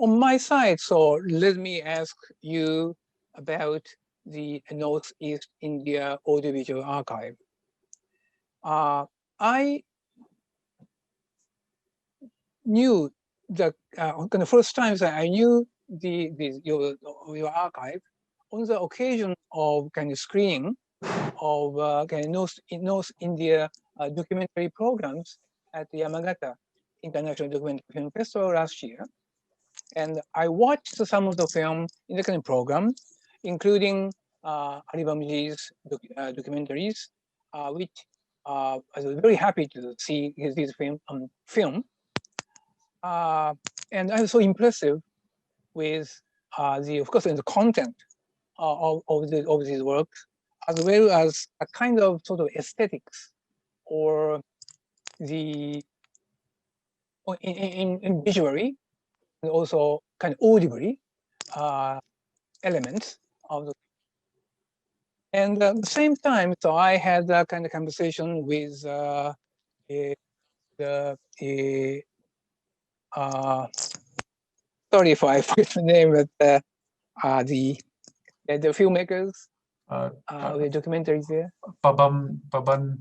on my side, so let me ask you about the Northeast India Audiovisual Archive. I knew that the first time that I knew your archive on the occasion of kind of screening of kind of North India documentary programs at the Yamagata International Documentary Film Festival last year. And I watched some of the film in the kind of program, including Aribam's documentaries, which I was very happy to see his film. And I was so impressive with of course, the content of these works, as well as a kind of sort of aesthetics or the in visually and also kind of audibly elements of the. And at the same time, so I had that kind of conversation with sorry if I forget the name, but the filmmakers, the documentaries there. Paban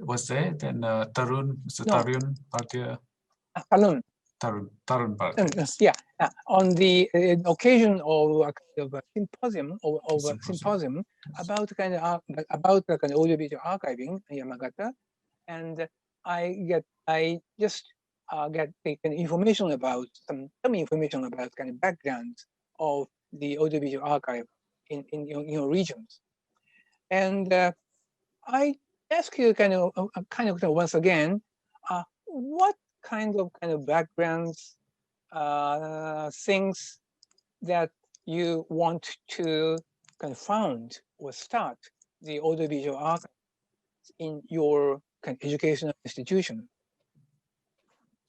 was there, then Tarun, Mr. No. Tarun Bhartia. Tarun Bhartia. Yeah, on the occasion of a kind of a symposium, symposium about the kind of audiovisual archiving in Yamagata, and I just get taken information about some information about kind of backgrounds of the audiovisual archive in your regions, and I ask you kind of once again, what kind of backgrounds, things that you want to kind of found or start the audiovisual archive in your kind of educational institution?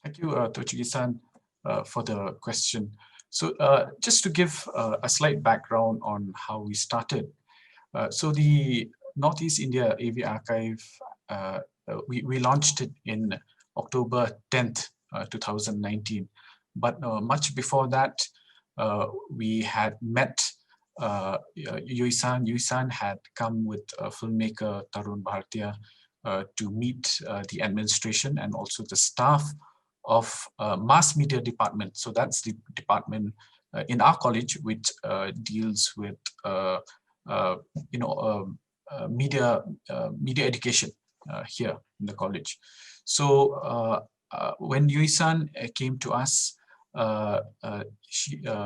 Thank you, Tochigi-san, for the question. So just to give a slight background on how we started. So the Northeast India AV Archive, we launched it in October 10th, 2019. But much before that, we had met Yui-san. Yui-san had come with filmmaker Tarun Bhartia to meet the administration and also the staff of mass media department. So that's the department in our college which deals with media education here in the college. So when Yui-san came to us,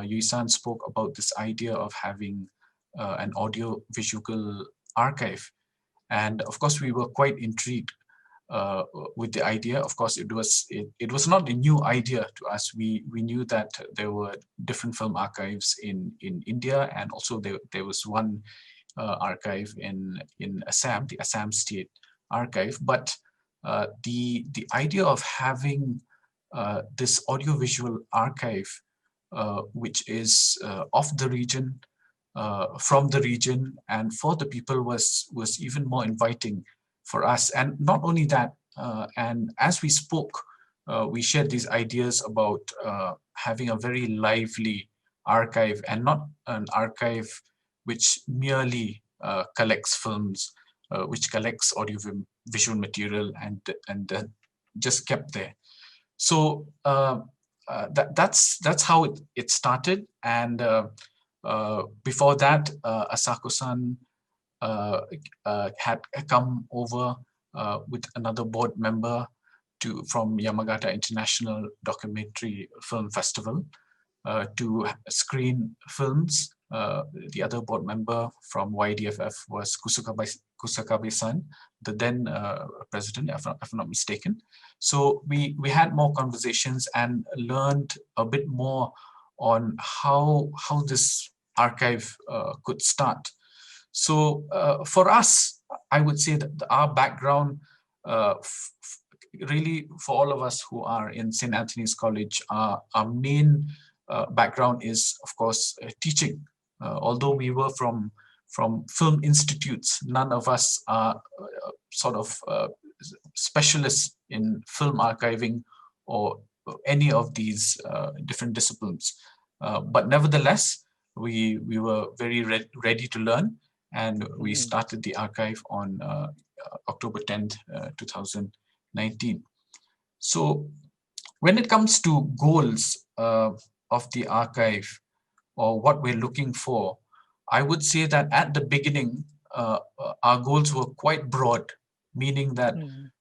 Yui-san spoke about this idea of having an audio-visual archive. And of course, we were quite intrigued with the idea. Of course, it was not a new idea to us. We knew that there were different film archives in India, and also there was one archive in Assam, the Assam State Archive. But the idea of having this audiovisual archive, which is of the region, from the region, and for the people was even more inviting for us. And not only that, and as we spoke, we shared these ideas about having a very lively archive, and not an archive which merely collects films, which collects audio-visual material and just kept there. So that's how it started. And before that, Asako-san had come over with another board member from Yamagata International Documentary Film Festival to screen films. The other board member from YDFF was Kusakabe-san, the then president, if I'm not mistaken. So we had more conversations and learned a bit more on how this archive could start. So for us, I would say that our background, really for all of us who are in St. Anthony's College, our main background is, of course, teaching. Although we were from film institutes, none of us are sort of specialists in film archiving or any of these different disciplines. But nevertheless, we were very ready to learn, and we started the archive on October 10th, 2019. So when it comes to goals of the archive, or what we're looking for, I would say that at the beginning, our goals were quite broad, meaning that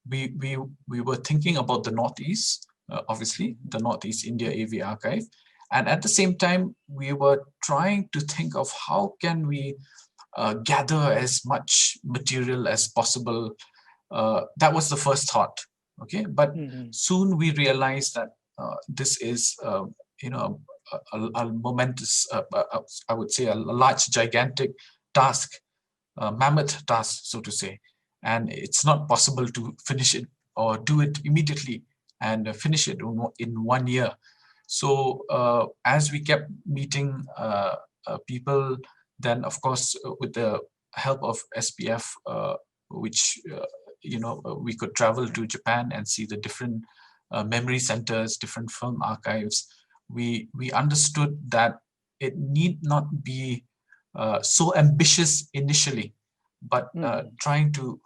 we were thinking about the Northeast, obviously, the Northeast India AV archive. And at the same time, we were trying to think of how can we gather as much material as possible. That was the first thought, okay? But soon we realized that this is, a momentous, I would say a large, gigantic task, mammoth task, so to say. And it's not possible to finish it or do it immediately and finish it in 1 year. So as we kept meeting people, then of course, with the help of SPF, which, we could travel to Japan and see the different memory centers, different film archives. We understood that it need not be so ambitious initially, but trying to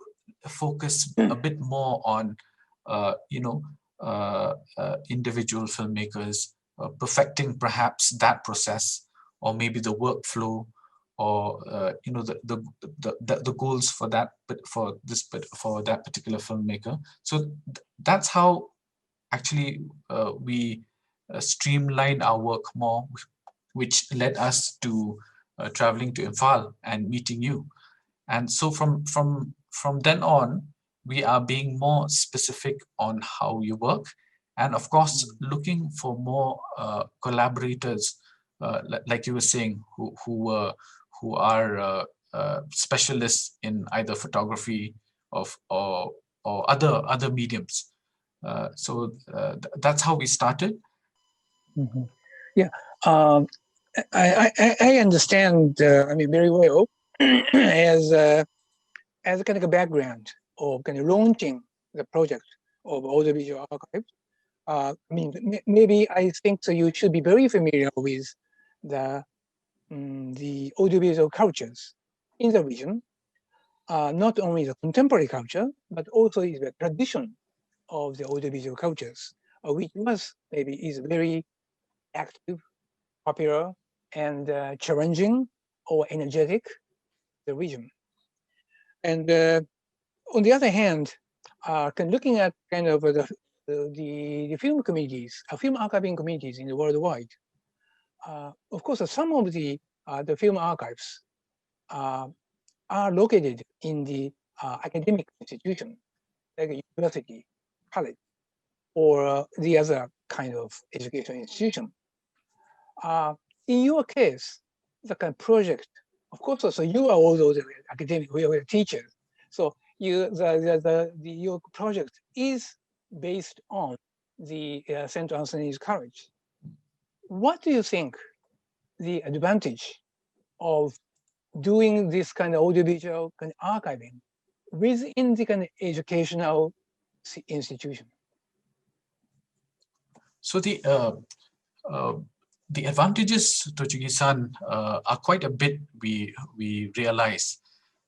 focus a bit more on, individual filmmakers, perfecting perhaps that process, or maybe the workflow, or the goals for that, but for that particular filmmaker. So that's how actually we streamlined our work more, which led us to traveling to Imphal and meeting you. And so from then on, we are being more specific on how you work, and of course looking for more collaborators, like you were saying, who are specialists in either photography or other mediums. So that's how we started. Yeah, I understand. Very well as a kind of a background of kind of launching the project of audiovisual archive. Maybe I think so. You should be very familiar with the audiovisual cultures in the region, not only the contemporary culture, but also the tradition of the audiovisual cultures, which is very active, popular, and challenging or energetic, the region. And on the other hand, looking at kind of the film communities, film archiving communities in the worldwide, of course, some of the film archives are located in the academic institution, like a university, college, or the other kind of education institution. In your case, the kind of project, of course, so you are also the academic, we are teachers. So your project is based on the St. Anthony's College. What do you think the advantage of doing this kind of audiovisual kind of archiving within the kind of educational institution? So the advantages, Tochigi-san, are quite a bit, we realize.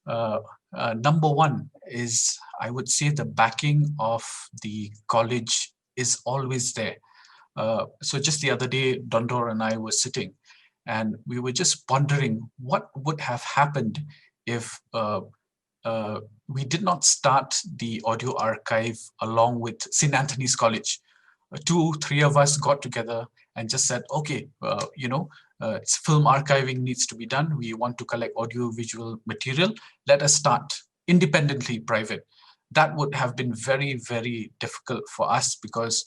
Number one is, I would say, the backing of the college is always there. So just the other day, Dondor and I were sitting, and we were just pondering what would have happened if we did not start the audio archive along with St. Anthony's College. 2-3 of us got together and just said, okay, film archiving needs to be done. We want to collect audio-visual material. Let us start independently, private. That would have been very, very difficult for us, because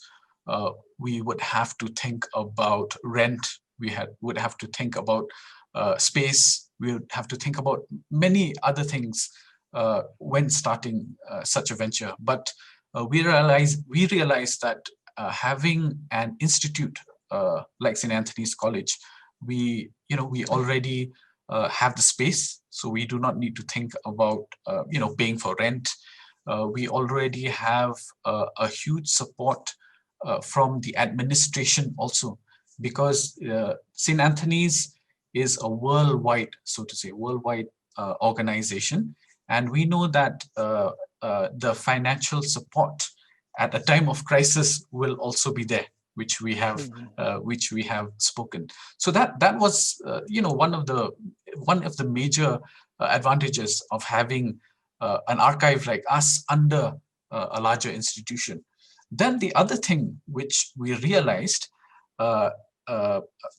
we would have to think about rent. We would have to think about space. We would have to think about many other things when starting such a venture. But we realized that having an institute like St. Anthony's College, we already have the space, so we do not need to think about paying for rent. We already have a huge support from the administration also, because St. Anthony's is a worldwide, so to say, worldwide organization. And we know that the financial support at a time of crisis will also be there, which we have spoken. So that was one of the major advantages of having an archive like us under a larger institution. Then the other thing which we realized,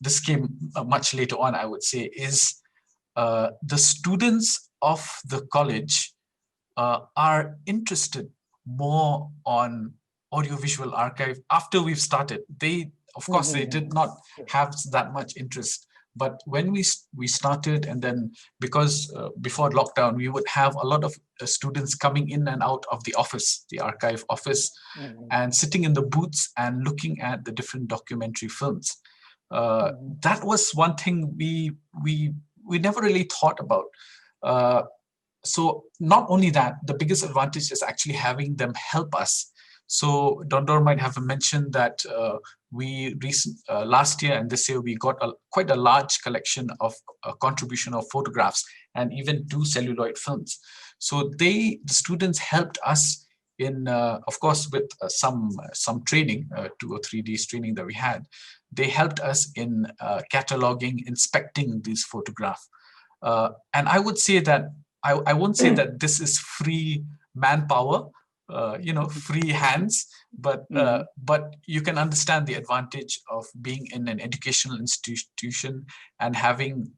this came much later on, I would say, is the students of the college are interested more on audiovisual archive after we've started. They, of course, they did not have that much interest. But when we started, and then because before lockdown, we would have a lot of students coming in and out of the office, the archive office, and sitting in the booths and looking at the different documentary films. That was one thing we never really thought about. So not only that, the biggest advantage is actually having them help us. So Dondor might have mentioned that last year and this year we got quite a large collection of contribution of photographs and even 2 celluloid films. So the students helped us in, of course, with some training, 2 or 3 days training that we had. They helped us in cataloging, inspecting these photographs. And I would say that I won't say that this is free manpower, free hands, but you can understand the advantage of being in an educational institution and having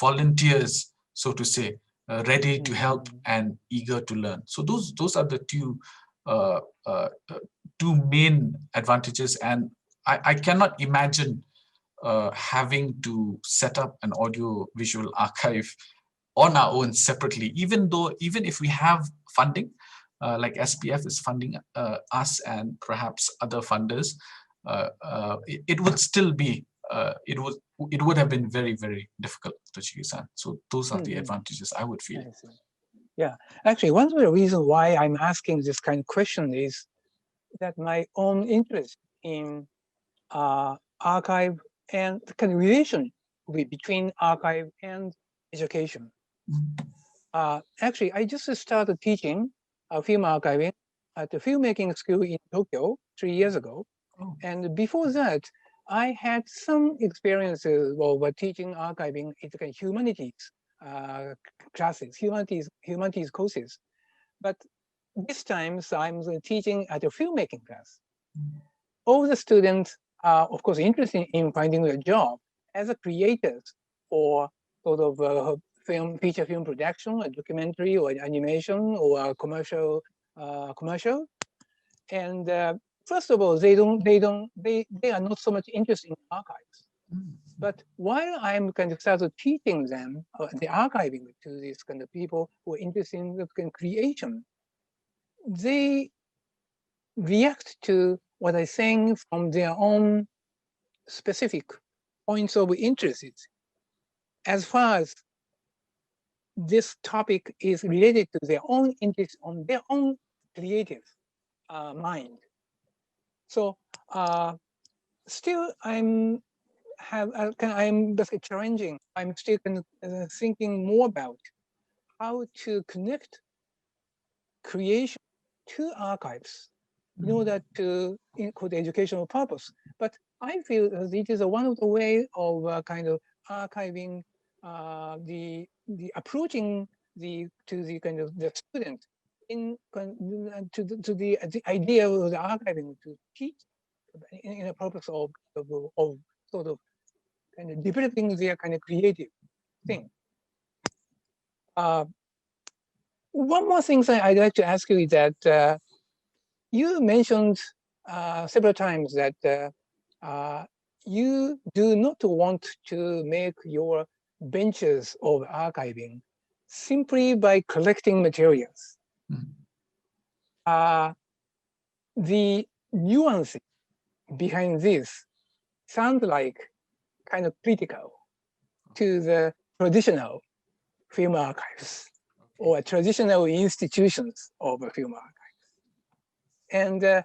volunteers, so to say, ready to help and eager to learn. So those are the two main advantages, and I cannot imagine having to set up an audio-visual archive on our own separately, even if we have funding, like SPF is funding us and perhaps other funders, it would still be, it would have been very, very difficult, Tochigi-san. So those are the advantages I would feel. Yeah, actually, one of the reasons why I'm asking this kind of question is that my own interest in archive and the kind of relation between archive and education. Actually, I just started teaching film archiving at the filmmaking school in Tokyo 3 years ago. And before that, I had some experiences of teaching archiving in the humanities classes, humanities courses. But this time, so I'm teaching at a filmmaking class. All the students are, of course, interested in finding a job as a creators or sort of feature film production, a documentary or animation or a commercial. And first of all, they are not so much interested in archives. But while I'm kind of started teaching them the archiving to these kind of people who are interested in the kind of creation, they react to what I'm saying from their own specific points of interest. As far as this topic is related to their own interest on their own creative mind. So still I'm basically challenging. I'm still thinking more about how to connect creation to archives in order to for the educational purpose. But I feel that it is one of the ways of kind of archiving the approaching to the kind of the student to the idea of the archiving to teach in a purpose of sort of kind of developing their kind of creative thing. One more thing I'd like to ask you is that you mentioned several times that you do not want to make your ventures of archiving simply by collecting materials. The nuances behind this sound like kind of critical to the traditional film archives or traditional institutions of film archives. And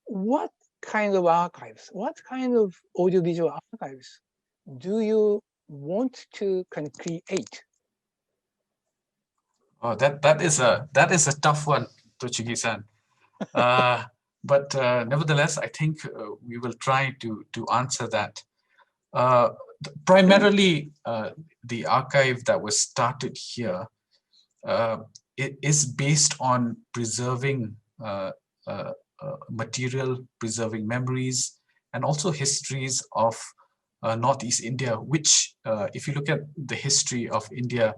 what kind of archives, what kind of audiovisual archives do you want to kind of create? Oh, that is a tough one, Tochigi-san. But nevertheless, I think we will try to answer that. Primarily, the archive that was started here, it is based on preserving material, preserving memories, and also histories of Northeast India, which, if you look at the history of India,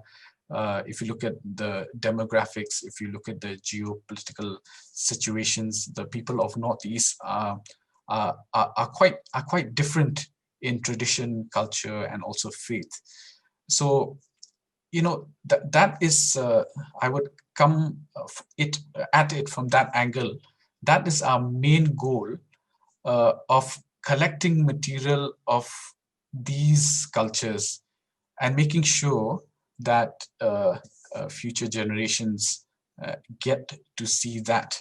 if you look at the demographics, if you look at the geopolitical situations, the people of Northeast are quite different in tradition, culture, and also faith. So, that is, I would come at it from that angle. That is our main goal of collecting material of these cultures and making sure that future generations get to see that.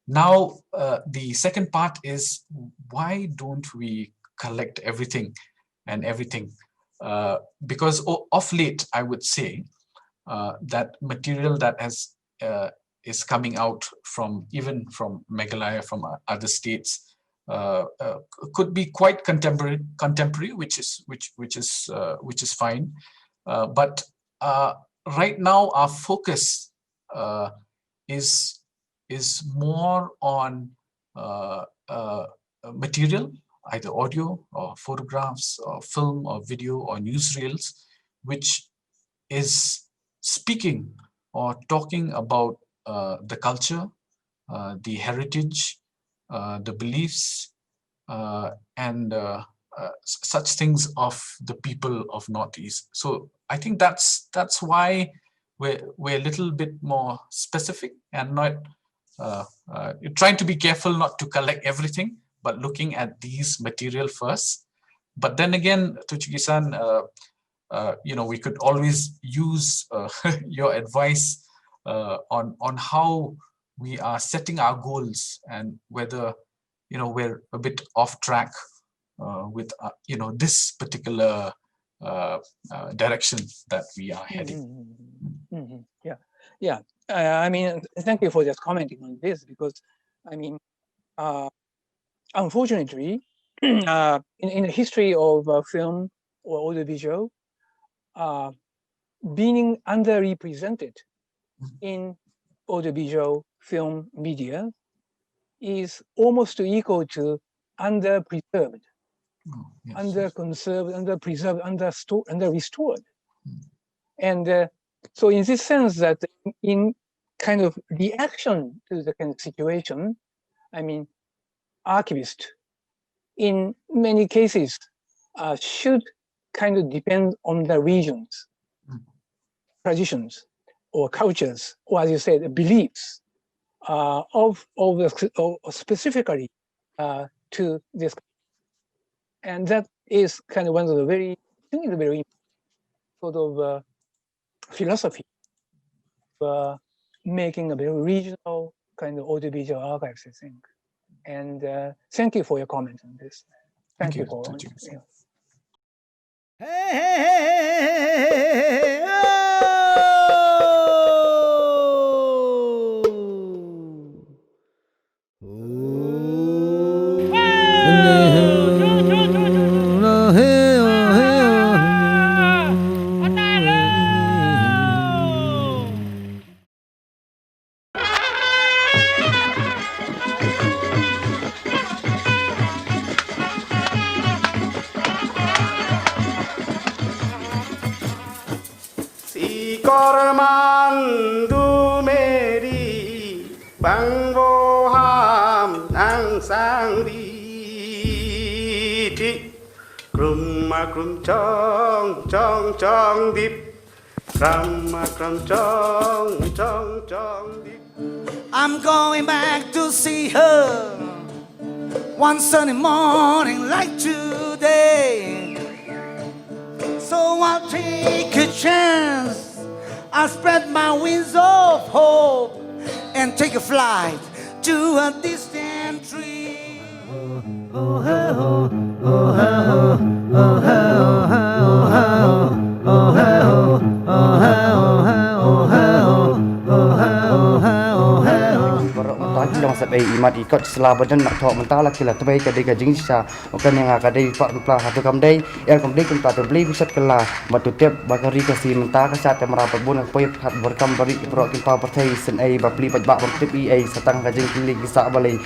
Now, the second part is, why don't we collect everything? Because of late, I would say that material that is coming out even from Meghalaya, from other states, could be quite contemporary, which is fine. But right now, our focus is more on material, either audio or photographs or film or video or newsreels, which is speaking or talking about the culture, the heritage, the beliefs, and such things of the people of Northeast. So I think that's why we're a little bit more specific and not trying to be careful not to collect everything, but looking at these material first. But then again, Tochigi-san, we could always use your advice on how we are setting our goals and whether we're a bit off track with this particular direction that we are heading. Yeah. I mean, thank you for just commenting on this, because I mean, unfortunately, in the history of film or audiovisual, being underrepresented in audiovisual film media is almost equal to underpreserved, underconserved, underpreserved, under-restored. And so in this sense, that in kind of reaction to the kind of situation, I mean, archivists in many cases should kind of depend on the regions, traditions, or cultures, or as you said, beliefs of specifically to this. And that is kind of one of the very sort of philosophy of making a very regional kind of audiovisual archives, I think. And thank you for your comment on this. Thank you for Kormandu meri bangboham nang sang di ti krumma krum chong chong chong dip krumma krum chong chong chong dip. I'm going back to see her one sunny morning like today. So I'll take a chance. I'll spread my wings of hope and take a flight to a distant tree. Long sat ai imat ikot sela badan nak thok mentah la kila tabai ka dega jing sha okan yang ka dei pak pla hatu kam dei kam dei kam ta beli bisat kala batu tiap bakari ka si mentah ka sat mara pabun poi hat berkam bari pro kim pa partai sen ai ba beli pajak bang tip ai satang ka jing kili sa balai